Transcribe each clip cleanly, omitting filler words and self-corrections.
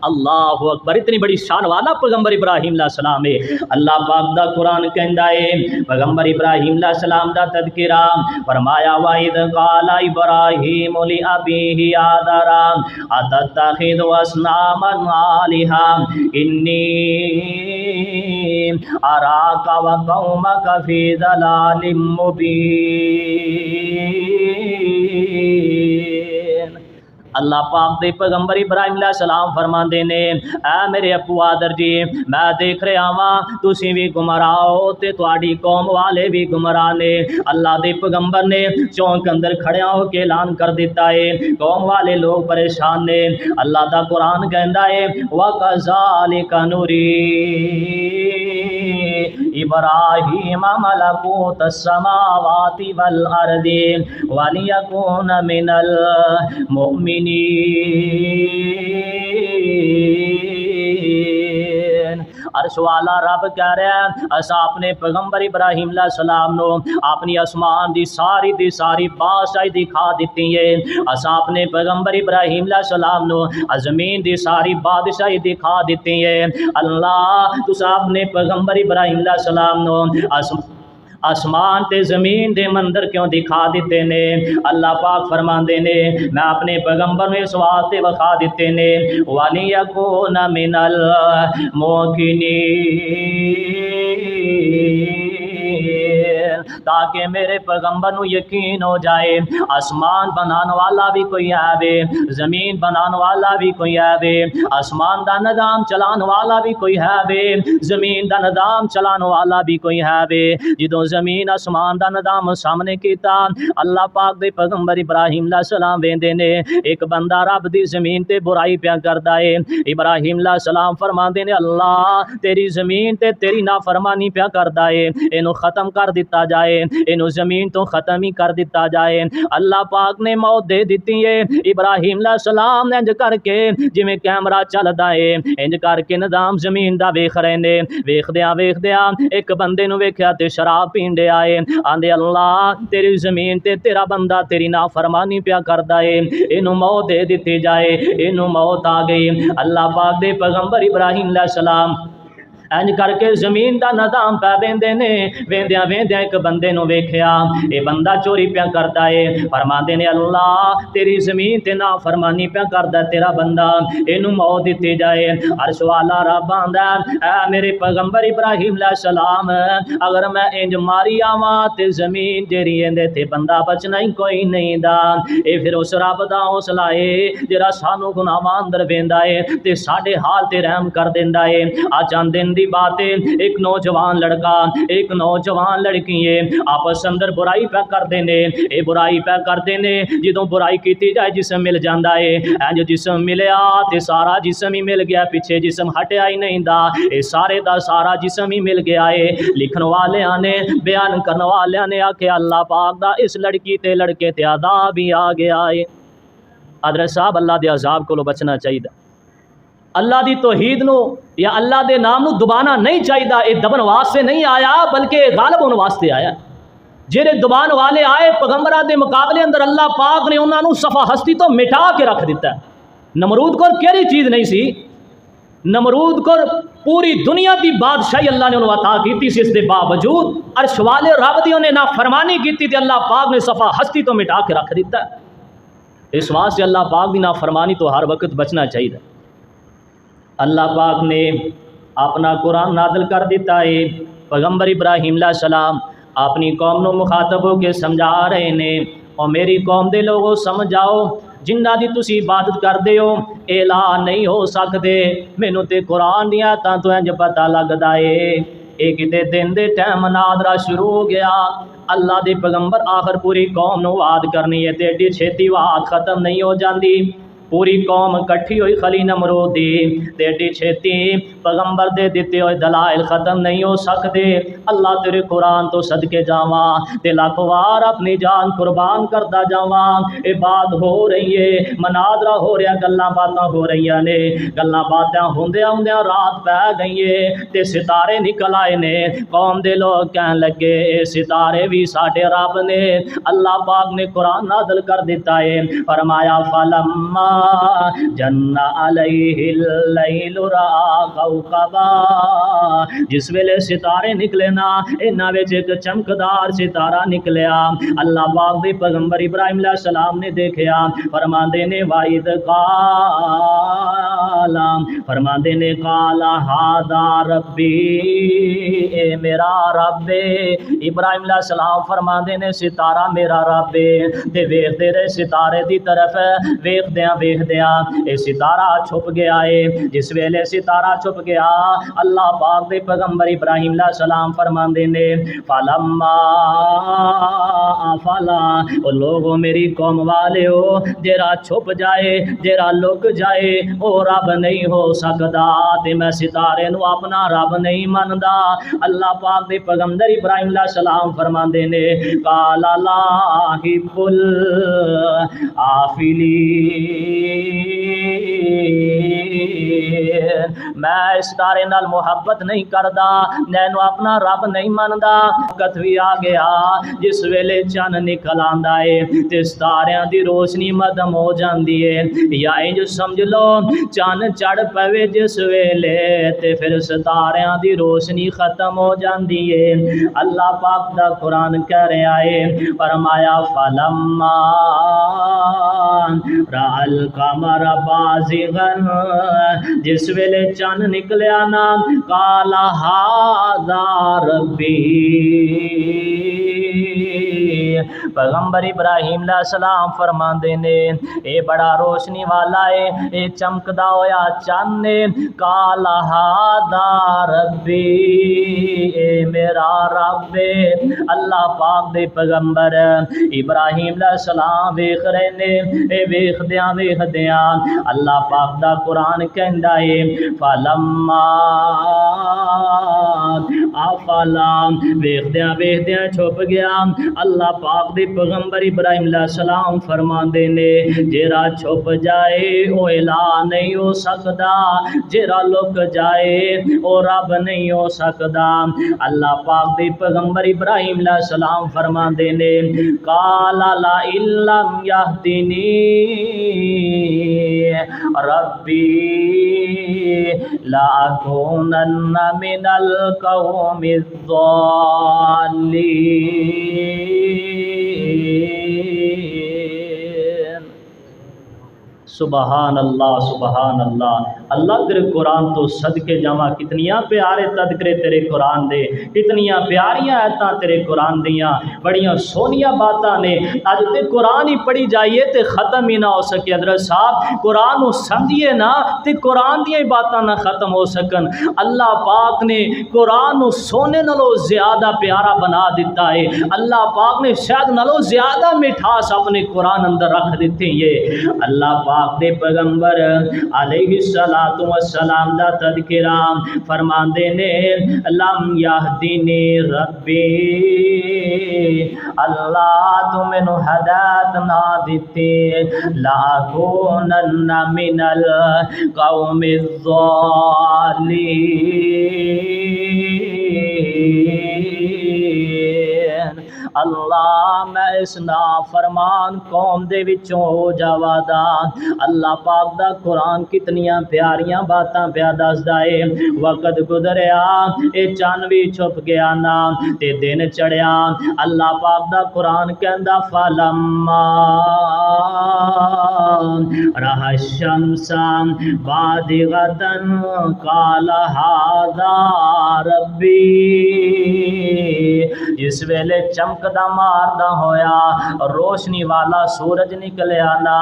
اللہ اکبر، اتنی بڑی شان والا پیغمبر ابراہیم علیہ السلام ہے۔ اللہ پاک دا قرآن کہندا ہے پیغمبر ابراہیم علیہ السلام دا تذکرہ فرمایا وَإِذْ قَالَ إِبْرَاهِيمُ لِأَبِيهِ آزَرَ أَتَتَّخِذُ أَصْنَامًا آلِهَةً إِنِّي أَرَاكَ وَقَوْمَكَ فِي ضَلَالٍ مُبِينٍ۔ اللہ پاک دے پیغمبر ابراہیم علیہ السلام فرماندے نے اے میرے ابو آدر جی میں دیکھ رہا ہاں تسی بھی گمراہ ہو تے تواڈی قوم والے بھی گمراہ نے۔ اللہ دے پیغمبر نے چونک اندر کھڑیا ہو کے اعلان کر دیتا ہے قوم والے لوگ پریشان نے۔ اللہ دا قرآن کہندا ہے وَكَذَلِكَ نُرِي إِبْرَاهِيمَ مَلَكُوتَ السَّمَاوَاتِ وَالْأَرْضِ وَلِيَكُونَ مِنَ الْمُؤْمِنِينَ۔ عرش والا رب کہہ رہا ہے اسا اپنے پیغمبر ابراہیم علیہ السلام نو اپنی آسمان دی ساری بادشاہی دکھا دیتی ہے۔ اسا اپنے پیغمبر ابراہیم علیہ السلام نو زمین دی ساری بادشاہی دکھا دیتی ہے۔ اللہ تسا اپنے پیغمبر ابراہیم علیہ السلام نو آسمان تے زمین دے مندر کیوں دکھا دیتے نے؟ اللہ پاک فرماندے نے میں اپنے پیغمبر میں اس واسطے وکھا دیتے نے وَلِيَكُونَ مِنَ الْمُوقِنِينَ، تاکہ میرے پیغمبر نو یقین ہو جائے آسمان بنانے والا بھی کوئی ہے وے، زمین بنانے والا بھی کوئی ہے وے، آسمان دا نظام چلانے والا بھی کوئی ہے وے، زمین دا نظام چلانے والا بھی کوئی ہے وے۔ جدوں زمین آسمان دا نظام سامنے کیتا اللہ پاک دے پیغمبر ابراہیم علیہ السلام ویندے نے ایک بندہ رب دی زمین تے برائی پیا کردا ہے۔ ابراہیم علیہ السلام فرماندے نے اللہ تیری زمین تے تیری نافرمانی پیا کردا ہے، اینو ختم کر دیتا جائے، اینو زمین تو ختم ہی کر دیتا جائے۔ اللہ پاک نے موت دے دیتی ہے۔ ابراہیم علیہ السلام نے انج کر کے جویں کیمرہ چلدا ہے انج کر کے نظام زمین دا ویکھ رہے نے۔ ویکھدیاں ایک بندے نو ویکھیا تے شراب پینڈے آئے آندے اللہ تیری زمین تے تیرا بندہ تیری نافرمانی پیا کردا ہے، اینو موت دے دیتی جائے۔ اینو موت آ گئی۔ اللہ پاک دے پیغمبر ابراہیم علیہ السلام انج کر کے زمین دا نظام پہ ویندے نے۔ ویندیاں ایک بندے نو ویکھیا اے بندہ چوری پیا کردا ہے، فرماندے نے اللہ تیری زمین تے نافرمانی پیا کردا تیرا بندہ، اینو موت دتی جائے۔ عرش والا رب آندا اے میرے پیغمبر ابراہیم علیہ السلام اگر میں انج ماری آواں تے زمین جیڑی ایندے تے بندہ بچنا ہی کوئی نہیں دا۔ اے پھر اس رب دا حوصلہ ہے جڑا سانو گناہاں اندر ویندا ہے تے ساڈے حال تے رحم کر دیندا ہے۔ آ چند دن بات ہے ایک نوجوان لڑکا ایک نوجوان لڑکی ہے آپس اندر برائی پہ کر دینے، اے برائی پہ کر دینے۔ جدوں برائی کیتی جائے جسم مل جاندا ہے، انج جسم ملیا تے سارا جسم ہی مل گیا، پیچھے جسم ہٹیا ہی نہیں دا، اے سارے دا سارا جسم ہی مل گیا ہے۔ لکھن والیاں نے بیان کرن والیاں نے آکھیا اللہ پاک دا اس لڑکی تے لڑکے تے عذاب ہی آ گیا ہے۔ حضرت صاحب اللہ دے عذاب کو بچنا چاہیے، اللہ دی توحید نو یا اللہ دے نام نو دبانا نہیں چاہیے۔ یہ دبن واسطے نہیں آیا بلکہ غالب ہونے واسطے آیا۔ جہے دبان والے آئے پیغمبراں دے مقابلے اندر اللہ پاک نے انہاں نو صفا ہستی تو مٹا کے رکھ دیتا ہے۔ نمرود کو کیڑی چیز نہیں سی، نمرود کو پوری دنیا دی بادشاہی اللہ نے انہوں عطا کی سی، اس دے باوجود عرش والے رب دی انہیں نافرمانی کی تے اللہ پاک نے صفا ہستی تو مٹا کے رکھ دیتا ہے۔ اس واسطے اللہ پاک دی نافرمانی تو ہر وقت بچنا چاہیے۔ اللہ پاک نے اپنا قرآن نازل کر دیتا ہے، پیغمبر ابراہیم علیہ السلام اپنی قوم نو مخاطب ہو کے سمجھا رہے نے اور میری قوم دے لوگوں سمجھاؤ جنہ دی تسی عبادت کر دے ہو الہ نہیں ہو سکتے، مینوں تے قرآن دی آیتاں تو انج پتہ لگدا ہے اے کتے دن دے ٹائم نادرا شروع ہو گیا۔ اللہ دے پیغمبر آخر پوری قوم نو وعد کرنی ہے تے ایڈی چھیتی وعد ختم نہیں ہو جاندی۔ پوری قوم کٹھی ہوئی خلی نمرود دی تے ایڈی چھیتی پیغمبر دے دیتے ہوئے دلائل ختم نہیں ہو سکتے۔ اللہ تیرے قرآن تو صدقے جاواں تے لاکھ وار اپنی جان قربان کردا جاواں۔ اے بات ہو رہی ہے، مناظرہ ہو رہا، گلاں باتاں ہو رہی نے، گلاں باتاں ہوندیاں رات پہ گئی ہے تے ستارے نکل آئے نے۔ قوم دے لوگ کہن لگے اے ستارے بھی ساڈے رب نے۔ اللہ پاک نے قرآن نازل کر دیتا ہے، فرمایا فلما جن علیہ اللیل را کوکبا، جس ویلے ستارے نکلے نا انہاں وچ ایک چمکدار ستارہ نکلیا، اللہ پاک دے پیغمبر ابراہیم علیہ السلام نے دیکھیا، فرماندے نے واحد قالا، فرماندے نے قالا ھذا ربی، اے میرا رب ہے۔ ابراہیم علیہ السلام فرماندے نے ستارہ میرا رب ہے، تے ویکھدے رہے ستارے دی طرف، ویکھدیاں اے ستارہ چھپ گیا ہے۔ جس ویلے ستارہ چھپ گیا اللہ پاک دے پیغمبر ابراہیم علیہ السلام فرماندے نے فلما افلا، او لوگوں میری قوم والے ہو، جیرا چھپ جائے جیرا لک جائے او رب نہیں ہو سکدا، تے میں ستارے نو اپنا رب نہیں مندا۔ اللہ پاک دے پیغمبر ابراہیم علیہ السلام فرماندے نے قال لا احب الآفلین، میں اس ستارے نال محبت نہیں کردا، نینو اپنا رب نہیں مندا۔ وقت بھی آ گیا جس ویلے چن نکل آندا ہے تے ستاریاں دی روشنی مدم ہو جاندی ہے، یا انج سمجھ لو چن چڑھ پوے جس ویلے تے پھر ستاریاں دی روشنی ختم ہو جاندی ہے۔ اللہ پاک دا قرآن کہہ رہا ہے، فرمایا فلما رأى القمر بازغا، جس ویلے چن نکلیا نا قال ھذا ربی، پیغمبر ابراہیم علیہ السلام فرماندے نے اے بڑا روشنی والا ہے، اے چمکدا ہویا چن ہے، قال ھذا ربی، اے میرا رب ہے۔ اللہ پاک دے پیغمبر ابراہیم علیہ السلام ویکھ رہے نے، اے ویکھدیاں ویکھدیاں اللہ پاک دا قرآن کہندا ہے فلما افلا، ویکھدیاں ویکھدیاں چھپ گیا۔ اللہ پاک دے پیغمبر ابراہیم علیہ السلام فرماندے نے جیرا چھپ جائے او الہ نہیں ہو سکدا، جیرا لک جائے او رب نہیں ہو سکدا۔ اللہ پاک دے پیغمبر ابراہیم علیہ السلام فرماندے نے قال لا لم یہدنی ربی لأکونن من القوم الضالین۔ سبحان اللہ سبحان اللہ۔ اللہ تیرے قرآن تو صدقے جاواں، کتنیاں پیارے تذکرے تیرے قرآن دے، کتنیاں پیاریاں آیتاں تیرے قرآن دیاں، بڑیاں سونیاں باتاں نے۔ اج تے قرآن ہی پڑھی جائیے تے ختم ہی نہ ہو سکے۔ حضرت صاحب قرآن نو سمجھیے نا تے قرآن دیاں باتاں نہ ختم ہو سکن۔ اللہ پاک نے قرآن نو سونے نالوں زیادہ پیارا بنا دیتا ہے۔ اللہ پاک نے شاید نالوں زیادہ مٹھاس اپنے قرآن اندر رکھ دیتے ہیں۔ اللہ پاک دے پیغمبر علیہ السلام دا تذکرہ فرماندے نے لم یہدنی ربی، اللہ تو مینوں ہدایت نہ دتی، لاکونن من القوم الضالین، اللہ میں اس نافرمان قوم دے وچوں ہو جاوا دا۔ اللہ پاک دا قرآن کتنیاں پیاریاں باتاں پیا دسدا ہے۔ وقت گزریا اے چن بھی چھپ گیا نا تے دن چڑھیا، اللہ پاک دا قرآن کہندا فلما رأى الشمس بازغة قال ھذا ربی، جس ویلے چمکدا ماردا ہویا روشنی والا سورج نکلیا نا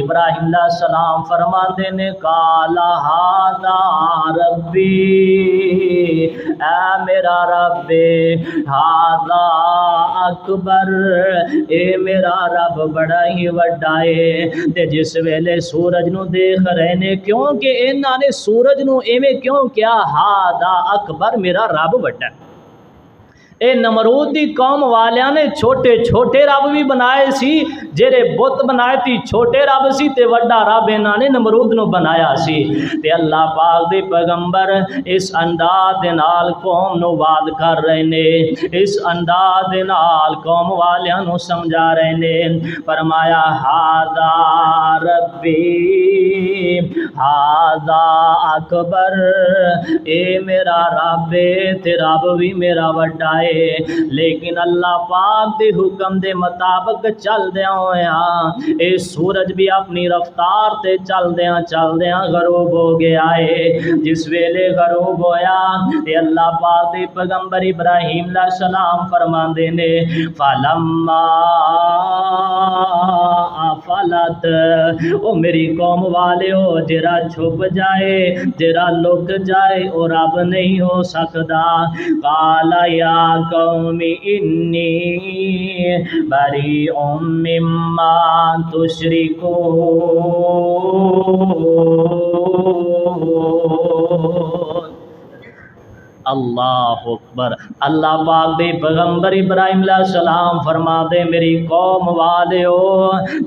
ابراہیم علیہ السلام فرماندے نے قال ھذا ربی، اے میرا رب ھذا اکبر، اے میرا رب بڑا ہی وڈا ہے۔ تے جس ویلے سورج نو دیکھ رہے نے، کیونکہ انہاں نے سورج نو ایویں کیوں کیا ھذا اکبر، میرا رب وڈا ہے۔ اے نمرود دی قوم والیاں نے چھوٹے چھوٹے رب بھی بنائے سی، جڑے بت بنائے تھی چھوٹے رب سی تے وڈا رب انہاں نے نمرود نو بنایا سی۔ تے اللہ پاک دے پیغمبر اس انداز دے نال قوم نو وعد کر رہے نے، اس انداز دے نال قوم والیاں نو سمجھا رہے نے۔ فرمایا ھذا ربی ھذا اکبر، اے میرا رب تے رب بھی میرا وڈا ہے۔ لیکن اللہ پاک دے حکم دے مطابق چل دیاں ہویا اے سورج بھی اپنی رفتار تے چل دیاں غروب ہو گیا ہے۔ جس ویلے غروب ہویا تے اللہ پاک دے پیغمبر ابراہیم علیہ السلام فرماندے نے فلما افلت، او میری قوم والے ہو جرا چھپ جائے جرا لک جائے او رب نہیں ہو سکدا۔ قال یا قوم انی بریء مما تشرکون۔ اللہ اکبر۔ اللہ پاک دے پیغمبر ابراہیم علیہ السلام فرما دے میری قوم والےو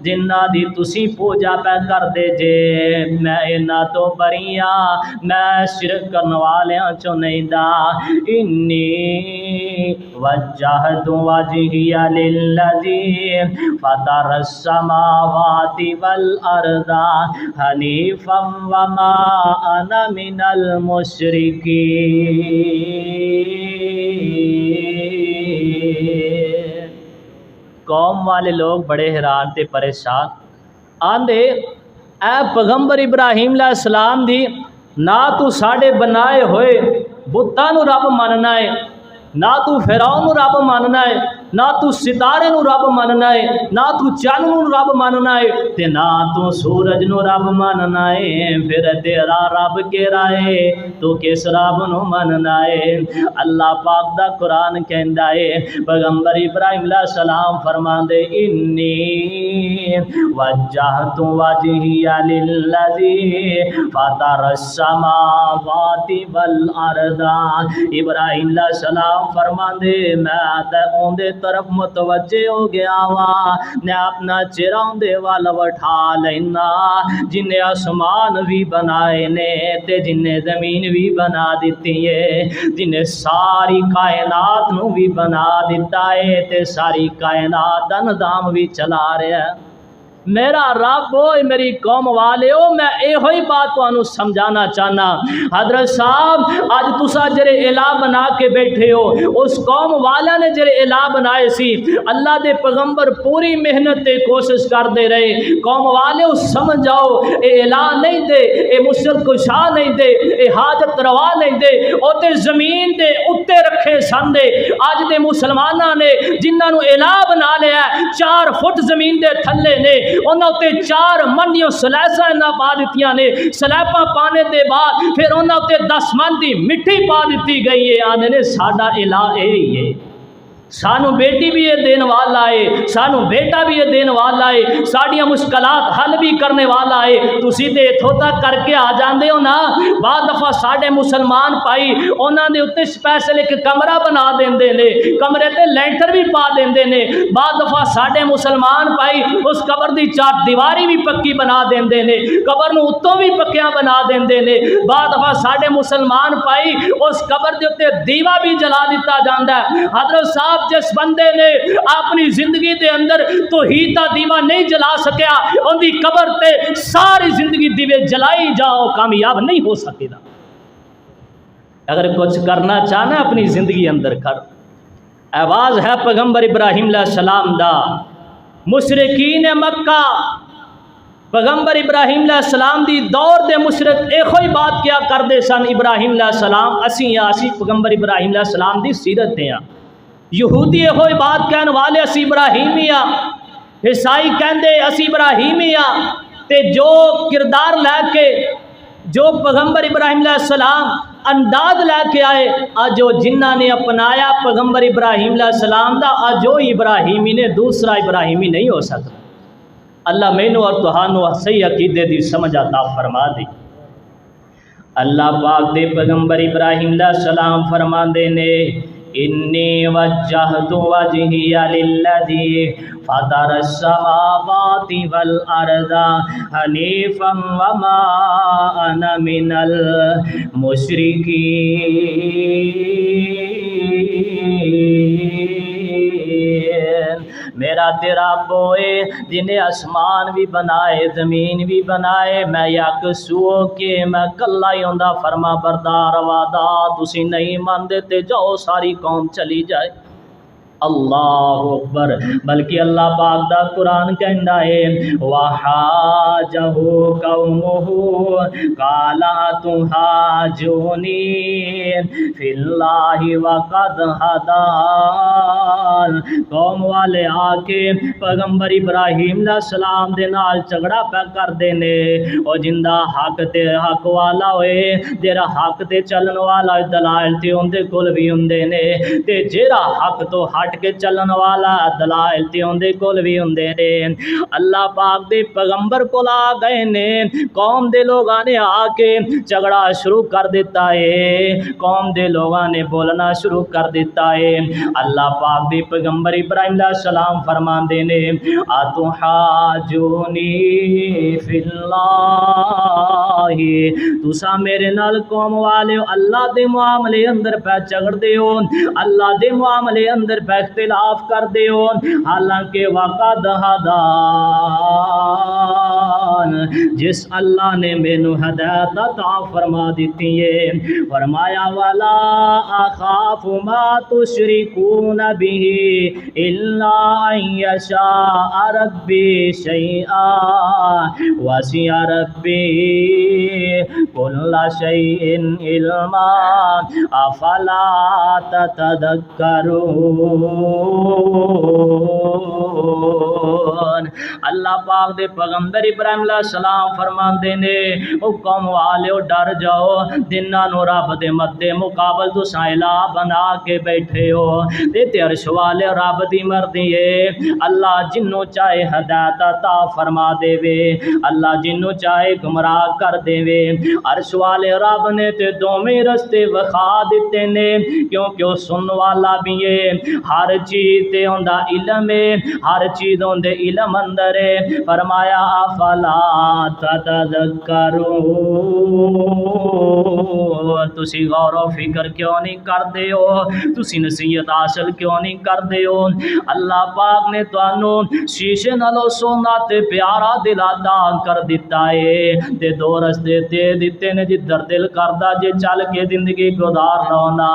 جنہ دی تسی پوجا پہ کر دے جے میں انہاں تو بری ہاں، میں شرک کرن والیاں چوں نہیں دا۔ انی وجہت وجہی للذی فطر السماوات والارض حنیفا وما انا من المشرکین۔ قوم والے لوگ بڑے حیران تے پریشان آندے اے پیغمبر ابراہیم علیہ السلام دی نہ تو ساڑے بنائے ہوئے بتاں نو رب مننا ہے، نہ تو فرعون نو رب مننا ہے، نہ تو ستارے نو رب مننا ہے، نہ تو چن نو رب مننا ہے تے نہ تو سورج نو رب مننا ہے، پھر تیرا رب کیڑا ہے؟ تو کس رب نو مننا ہے؟ اللہ پاک دا قرآن کہندا ہے پیغمبر ابراہیم علیہ السلام فرماندے انی وجہت وجہی للذی فطر السماوات والارض۔ ابراہیم علیہ السلام فرماندے میں تے اوندے طرف متوجہ ہو گیا وا، میں اپنا چہرہ اوندے وال وٹھا لینا جن نے آسمان بھی بنائے نے تے جن نے زمین بھی بنا دیتی ہے، جن نے ساری کائنات نو بھی بنا دیتا ہے تے ساری کائنات دا نظام بھی چلا رہا ہے۔ میرا رب ہوئے میری قوم والے ہو، میں اے ہوئی بات تو انہوں سمجھانا چاہنا۔ حضرت صاحب آج تسا جرے الہ بنا کے بیٹھے ہو، اس قوم والا نے جرے الہ بنائے سی، اللہ دے پیغمبر پوری محنت تے کوشش کر دے رہے، قوم والے ہو سمجھ جاؤ اے الہ نہیں دے، اے مشکل کشا نہیں دے، اے حاجت روا نہیں دے، او تے زمین دے اتے رکھے سن دے۔ آج دے مسلمانہ نے جنہاں نو الہ بنا لیا ہے 4 فٹ زمین دے تھلے نے، انہوں تے 4 منڈیوں سلیسا انہاں پا دیتیاں نے، سلیپاں پانے دے بعد پھر انہوں تے 10 من دی مٹی پا دیتی گئی ہے۔ آنے نے ساڈا الہ اے ہی ہے، سانو بیٹی بھی یہ دین والا ہے، سانو بیٹا بھی یہ دین والا ہے، ساڑیاں مشکلات حل بھی کرنے والا ہے۔ تسی تے اتھوں تک کر کے آ جاندے ہو نا۔ بعد دفعہ ساڑے مسلمان پائی انہاں دے اتنے سپیشل ایک کمرہ بنا دیندے نے، کمرے تے لینٹر بھی پا دیندے نے۔ بعد دفعہ ساڑے مسلمان پائی اس قبر دی 4 دیواری بھی پکی بنا دیندے نے، قبر نو اتوں بھی پکیاں بنا دیندے نے۔ بعد دفعہ ساڑے مسلمان پائی اس قبر دے اتنے دیوا بھی جلا دیتا جاندا ہے۔ حضرت صاحب جس بندے نے اپنی زندگی دے اندر توحید دا دیوا نہیں جلا سکیا، ان دی قبر تے ساری زندگی دیوے جلائی جاؤ کامیاب نہیں ہو سکے گا۔ اگر کچھ کرنا چاہنا اپنی زندگی اندر کر۔ آواز ہے پیغمبر ابراہیم علیہ السلام دا، مشرکین مکہ پیغمبر ابراہیم علیہ السلام دی دور دے مشرک ایک ہوئی بات کیا کر دے سن ابراہیم علیہ السلام اسی پیغمبر ابراہیم علیہ السلام دی سیرت دے ہیں۔ یہودی ہوئی بات کہنے والے اسی ابراہیمی ہاں، عیسائی کہندے اسی ابراہیمی ہاں، تے جو کردار لے کے جو پیغمبر ابراہیم علیہ السلام انداز لے کے آئے آجو جنہ نے اپنایا پیغمبر ابراہیم علیہ السلام دا آجو ابراہیمی نے دوسرا ابراہیمی نہیں ہو سکتا۔ اللہ مینو اور تہانو صحیح عقیدے دی سمجھ عطا فرما دی۔ اللہ پاک دے پیغمبر ابراہیم علیہ السلام فرما دے نے انی وجہت وجہی للذی فطر السماوات والارض حنیفا وما انا من المشرکین۔ میرا تیرا بوئے جنہیں آسمان بھی بنائے زمین بھی بنائے، میں یک سو کے میں کلا ہی ہوندا فرما بردار وعدہ تسی نہیں ماندے تے جاؤ ساری قوم چلی جائے۔ اللہ اکبر۔ بلکہ اللہ پاک دا قرآن کہندا ہے وحاجہ قومہ قال تحاجونی فی اللہ وقد ہدان۔ قوم والے آ کے پیغمبر ابراہیم علیہ السلام دے نال جھگڑا پہ کر دینے، او جندہ حق تے حق والا ہوئے، جیڑا حق تے چلن والا دلائل تے اندے کول بھی ہوندے نے، تے جیڑا حق تو ہٹ کے چلن والا دلائل تے اندے کول بھی ہوندے نے۔ اللہ پاک دے پیغمبر کول آ گئے نے، قوم دے لوگاں نے آ کے جھگڑا شروع کر دیتا ہے، قوم دے لوگاں نے بولنا شروع کر دیتا ہے۔ اللہ پاک دے پیغمبر ابراہیم علیہ السلام فرماندے نے اتحاجونی فی اللہ، تسا میرے نال قوم والے اللہ دے معاملے اندر پہ جھگڑ دیو، اللہ دے معاملے اندر پہ اختلاف کر دیو، حالانکہ وقد ہدان، جس اللہ نے مینوں ہدایت عطا فرما دیتی ہے۔ فرمایا ولا اخاف ما تشركون به الا ان يشاء ربي شيئا وسع ربي كل شيء علما افلا تتذكرون۔ اللہ پاک دے پیغمبر ابراہیم علیہ السلام فرماندے نے او قوم والےو ڈر جاؤ، جنہاں نو رب دے مدے مقابل تساں الہ بنا کے بیٹھے ہو، تے عرش والے رب دی مرضی ہے، اللہ جنوں چاہے ہدایت عطا فرما دے وے، اللہ جنوں چاہے گمراہ کر دے وے۔ عرش والے رب نے تے دوویں رستے وکھا دتے نے، کیونکہ او سن والا بھی ہے، ہر چیز تے اوندا علم ہے، ہر چیز اندے علم اندر ہے۔ فرمایا افلا تتذکرون، تسی غور و فکر کیوں نہیں کردے ہو، تسی نصیحت حاصل کیوں نہیں کردے ہو۔ اللہ پاک نے تانوں شیشے نالوں سونا تے پیارا دل عطا کر دیتا ہے، تے دو رستے تے دیتے نے جدھر دل کردا جے چل کے زندگی گزار لونا۔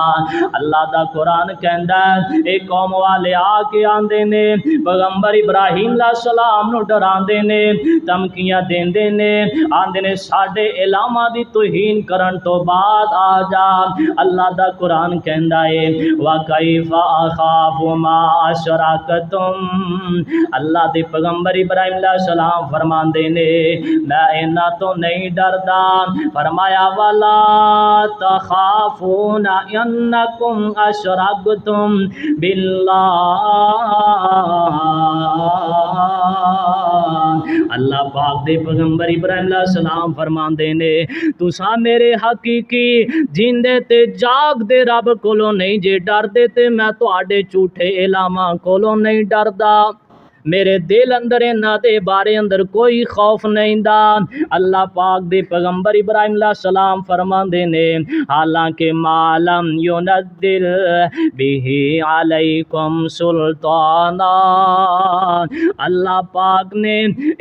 اللہ دا قرآن کہندا ہے اے قوم والے آ کے آندے نے پیغمبر ابراہیم علیہ السلام نو ڈراندے نے، دھمکیاں دیندے نے، آندے نے ساڈے علامہ دی توہین کرن تو بعد آ جا۔ اللہ دا قرآن کہندا ہے وَكَيْفَ أَخَافُ مَا أَشْرَكْتُمْ، اللہ دے پیغمبر ابراہیم علیہ السلام فرماندے نے میں انہاں تو نہیں ڈردا۔ فرمایا وَلَا تَخَافُونَ أَنَّكُمْ أَشْرَكْتُمْ بِاللَّهِ، اللہ پاک دے پیغمبر ابراہیم علیہ السلام فرماندے نے تساں میرے حقیقی جیندے تے جاگ دے رب کولوں نہیں جے ڈردے تے میں تواڈے جھوٹے الہاں کولوں نہیں ڈردا۔ میرے دل اندر انہاں دے بارے اندر کوئی خوف نہیں دا۔ اللہ پاک دے پیغمبر ابراہیم علیہ السلام فرماندے نے حالانکہ معلم ينزل به علیکم سلطانا، اللہ پاک نے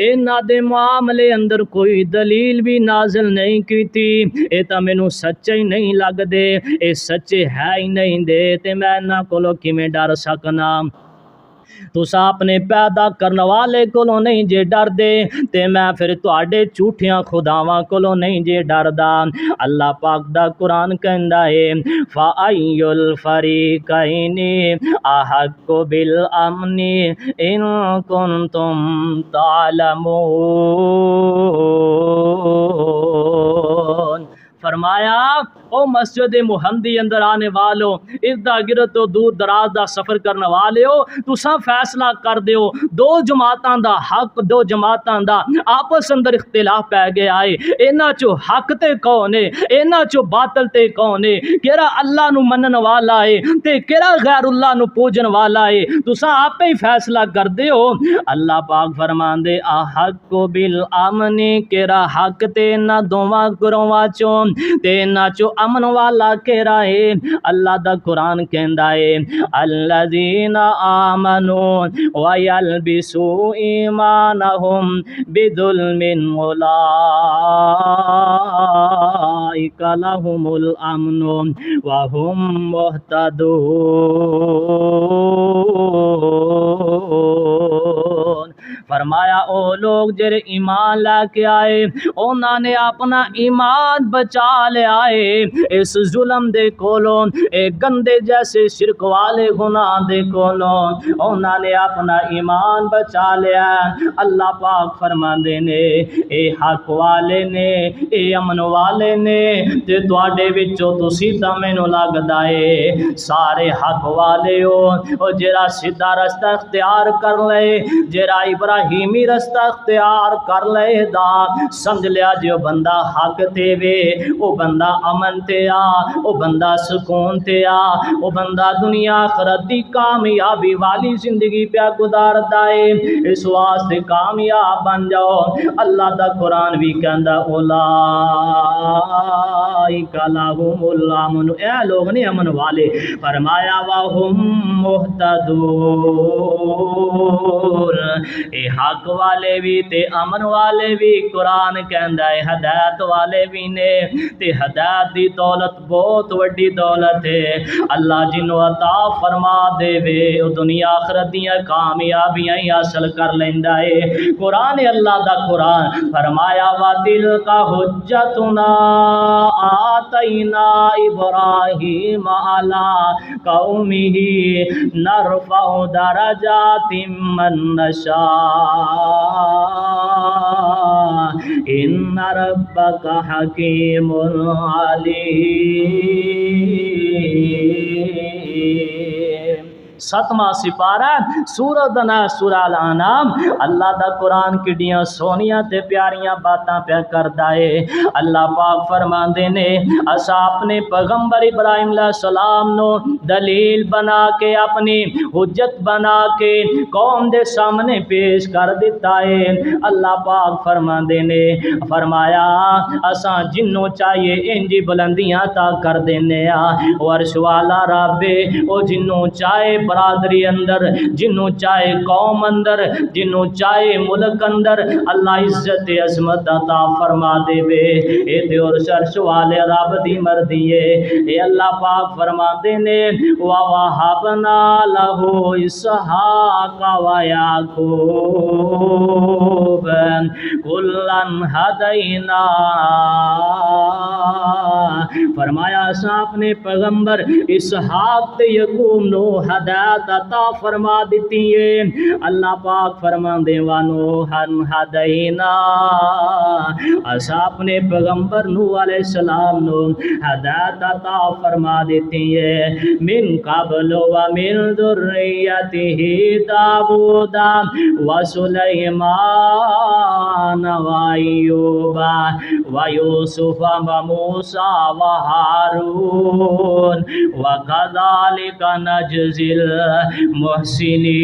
انہاں دے معاملے اندر کوئی دلیل بھی نازل نہیں کیتی، اے تاں مینوں سچے ہی نہیں لگ دے، اے سچے ہے ہی نہیں دے تے میں انہاں کولوں کیویں ڈر سکنا۔ تساں اپنے پیدا کرنے والے کولوں نہیں جے ڈر دے تے میں پھر تواڈے جھوٹیاں خداواں کولوں نہیں جے ڈردا۔ اللہ پاک دا قرآن کہندا ہے فَأَيُّ الْفَرِيقَيْنِ أَحَقُّ بِالْأَمْنِ إِن كُنتُمْ تَعْلَمُونَ۔ فرمایا او مسجد محمدی اندر آنے والو اردا گرد تو دور دراز دا سفر کرنے والے ہو تساں فیصلہ کر دیو دو جماعتاں دا حق دو جماعتاں دا آپس اندر اختلاف پہ گیا ہے اینا چو حق تے کون ہے اینا چو باطل تے کون ہے کیڑا اللہ نو منن والا ہے تے کیڑا غیر اللہ نو پوجن والا ہے تساں آپ ہی فیصلہ کر دیو اللہ پاک فرماندے احق بالامن کیڑا حق تے نہ دوواں گروہاں چوں تے نہ چو امن والا کیڑا ہے اللہ دا قرآن کہندا ہے الذین آمنوا ویلبسوا ایمانہم بظلم اولئک لہم الامن وہم مہتدون فرمایا او لوگ جڑے ایمان لا کے آئے انہاں نے اپنا ایمان بچا لے آئے اس ظلم دے کولوں اے گندے جیسے شرک والے گناہ دے کولوں انہاں نے اپنا ایمان بچا لیا اللہ پاک فرماندے نے اے حق والے نے اے امن والے نے تے تواڈے وچوں تسی تاں مینوں لگدا اے سارے حق والے ہو او جڑا سیدھا رستہ اختیار کر لے جڑا ابراہیمی رستہ اختیار کر لے دا سمجھ لیا جو بندہ حق تے وے او بندہ امن تے آ او بندہ سکون تے آ او بندہ دنیا آخرت دی کامیابی والی زندگی پہ گزاردا ہے اس واسطے کامیاب بن جاؤ اللہ دا قرآن بھی کہندا اولئک لہم الامن اے لوگ نے امن والے فرمایا وہم مہتدون اے حق والے بھی تے امن والے بھی قرآن کہندا ہے ہدایت والے بھی نے تے ہدایت دی دولت بہت وڈی دولت ہے اللہ جنوں عطا فرما دے وے او دنیا آخرت دیاں کامیابیاں ہی حاصل کر لیندا ہے قرآن اللہ دا قرآن فرمایا وَتِلْكَ حُجَّتُنَا آتَيْنَا إِبْرَاهِيمَ عَلَىٰ قَوْمِهِ نَرْفَعُ دَرَجَاتٍ مَّن نَّشَاءُ إِنَّ رَبَّكَ حَكِيمٌ عليم ستواں سپارہ سورۃ سورہ الانعام اللہ دا قرآن کڈیاں سونیاں تے پیاریاں باتاں پہ کردا ہے اللہ پاک فرماندے نے اسا اپنے پیغمبر ابراہیم علیہ السلام نو دلیل بنا کے اپنی حجت بنا کے قوم دے سامنے پیش کر دیتا ہے اللہ پاک فرماندے نے فرمایا اسا جنوں چاہیے انجی بلندیاں تا کر دینے عرش والا رب او جنوں چاہے برادری اندر جنوں چاہے قوم اندر جنوں چاہے ملک اندر اللہ عزت عظمت عطا فرما دے وے اے تے اور عرش والے رب دی مرضی ہے اے اللہ پاک فرما دے نے وَوَهَبْنَا لَهُ إِسْحَاقَ وَيَعْقُوبَ كُلًّا هَدَيْنَا فرمایا اساں اپنے پیغمبر اسحاق تے یعقوب نو ہدایت عطا فرما دیتی ہے اللہ پاک فرماندے وانوحن ہدینا اساں اپنے پیغمبر نوح علیہ السلام نو ہدایت عطا فرما دیتی ہے من قبل ومن ذریتہ داؤد وسلیمان وایوب ویوسف وموسیٰ وہارون وکذالک نجزی المحسنین